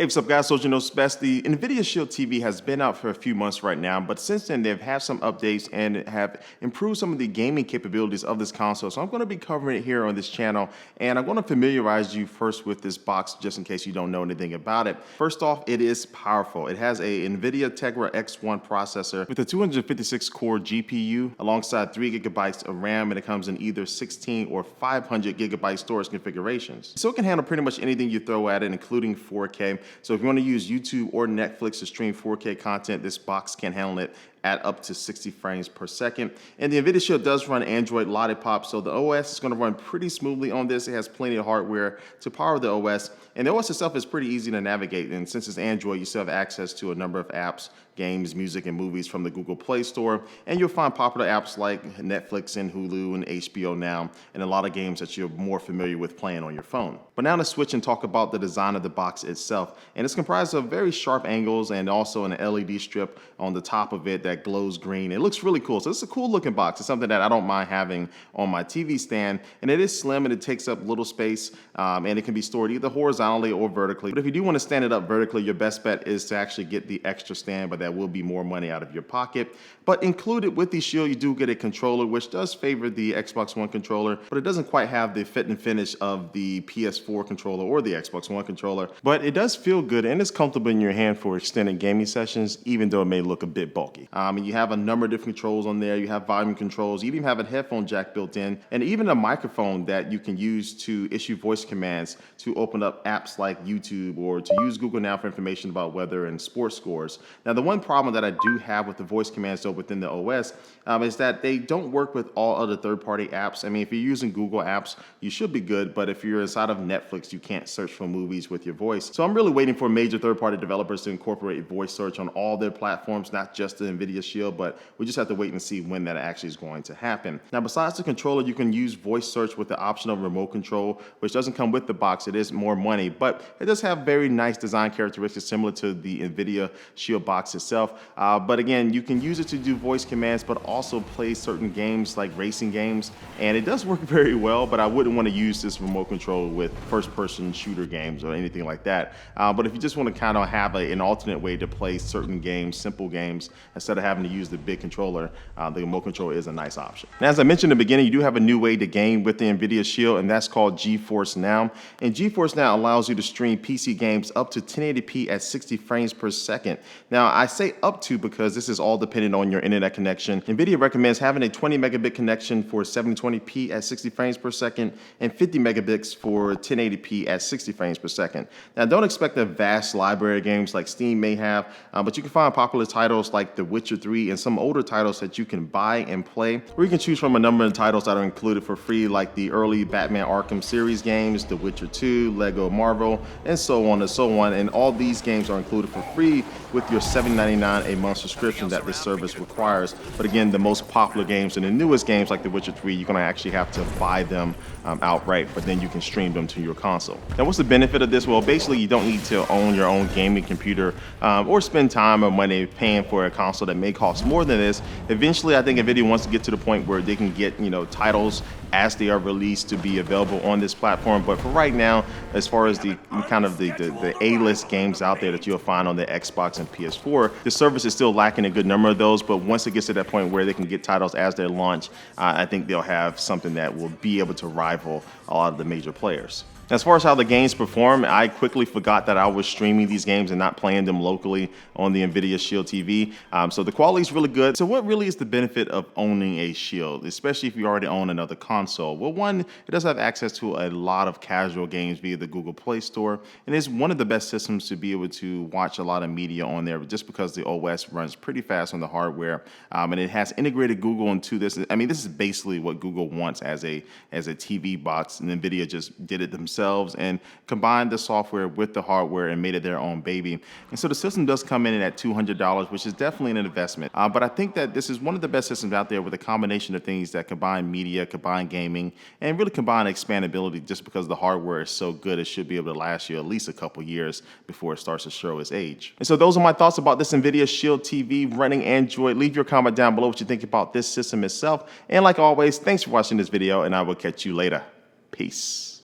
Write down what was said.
Hey, what's up guys, so best. The Nvidia Shield TV has been out for a few months right now, but since then they've had some updates and have improved some of the gaming capabilities of this console. So I'm going to be covering it here on this channel, and I'm going to familiarize you first with this box just in case you don't know anything about it. First off, it is powerful. It has a Nvidia Tegra X1 processor with a 256 core GPU alongside 3 gigabytes of RAM, and it comes in either 16 or 500 gigabyte storage configurations. So it can handle pretty much anything you throw at it, including 4K. So if you want to use YouTube or Netflix to stream 4K content, this box can handle it at up to 60 frames per second. And the Nvidia Shield does run Android Lollipop, so the OS is going to run pretty smoothly on this. It has plenty of hardware to power the OS, and the OS itself is pretty easy to navigate. And since it's Android, you still have access to a number of apps, games, music, and movies from the Google Play Store. And you'll find popular apps like Netflix and Hulu and HBO Now, and a lot of games that you're more familiar with playing on your phone. But now let's switch and talk about the design of the box itself. And it's comprised of very sharp angles and also an LED strip on the top of it that glows green. It looks really cool. So it's a cool looking box. It's something that I don't mind having on my TV stand. And it is slim and it takes up little space, and it can be stored either horizontally or vertically. But if you do want to stand it up vertically, your best bet is to actually get the extra stand, but that will be more money out of your pocket. But included with the Shield, you do get a controller, which does favor the Xbox One controller, but it doesn't quite have the fit and finish of the PS4 controller or the Xbox One controller. But it does feel good and it's comfortable in your hand for extended gaming sessions, even though it may look a bit bulky. And you have a number of different controls on there. You have volume controls. You even have a headphone jack built in, and even a microphone that you can use to issue voice commands to open up apps like YouTube or to use Google Now for information about weather and sports scores. Now, the one problem that I do have with the voice commands though within the OS is that they don't work with all other third-party apps. I mean, if you're using Google apps, you should be good, but if you're inside of Netflix, you can't search for movies with your voice. So I'm really waiting for major third-party developers to incorporate voice search on all their platforms, not just the Nvidia Shield, but we just have to wait and see when that actually is going to happen. Now, besides the controller, you can use voice search with the optional remote control, which doesn't come with the box. It is more money, but it does have very nice design characteristics similar to the Nvidia Shield box itself. But again, you can use it to do voice commands, but also play certain games like racing games, and it does work very well, but I wouldn't want to use this remote control with first-person shooter games or anything like that. But if you just want to kind of have an alternate way to play certain games, simple games, instead of having to use the big controller, the remote control is a nice option. Now, as I mentioned in the beginning, you do have a new way to game with the Nvidia Shield, and that's called GeForce Now. And GeForce Now allows you to stream PC games up to 1080p at 60 frames per second. Now, I say up to because this is all dependent on your internet connection. Nvidia recommends having a 20 megabit connection for 720p at 60 frames per second and 50 megabits for 1080p at 60 frames per second. Now, don't expect a vast library of games like Steam may have, but you can find popular titles like The Witcher 3 and some older titles that you can buy and play, or you can choose from a number of titles that are included for free, like the early Batman Arkham series games, The Witcher 2, Lego Marvel, and so on and so on. And all these games are included for free with your $7.99 a month subscription that this service requires. But again, the most popular games and the newest games like The Witcher 3, you're going to actually have to buy them outright, but then you can stream them to your console. Now, what's the benefit of this? Well, basically, you don't need to own your own gaming computer or spend time or money paying for a console that may cost more than this. Eventually, I think Nvidia wants to get to the point where they can get, titles as they are released to be available on this platform. But for right now, as far as the kind of the A-list games out there that you'll find on the Xbox and PS4, the service is still lacking a good number of those. But once it gets to that point where they can get titles as they launch, I think they'll have something that will be able to rival a lot of the major players. As far as how the games perform, I quickly forgot that I was streaming these games and not playing them locally on the Nvidia Shield TV. So the quality is really good. So what really is the benefit of owning a Shield, especially if you already own another console? Well, one, it does have access to a lot of casual games via the Google Play Store, and it's one of the best systems to be able to watch a lot of media on there just because the OS runs pretty fast on the hardware, and it has integrated Google into this. I mean, this is basically what Google wants as a TV box, and Nvidia just did it themselves and combined the software with the hardware and made it their own baby. And so the system does come in at $200, which is definitely an investment. But I think that this is one of the best systems out there with a combination of things that combine media, combine gaming, and really combine expandability. Just because the hardware is so good, it should be able to last you at least a couple years before it starts to show its age. And so those are my thoughts about this Nvidia Shield TV running Android. Leave your comment down below what you think about this system itself. And like always, thanks for watching this video, and I will catch you later. Peace.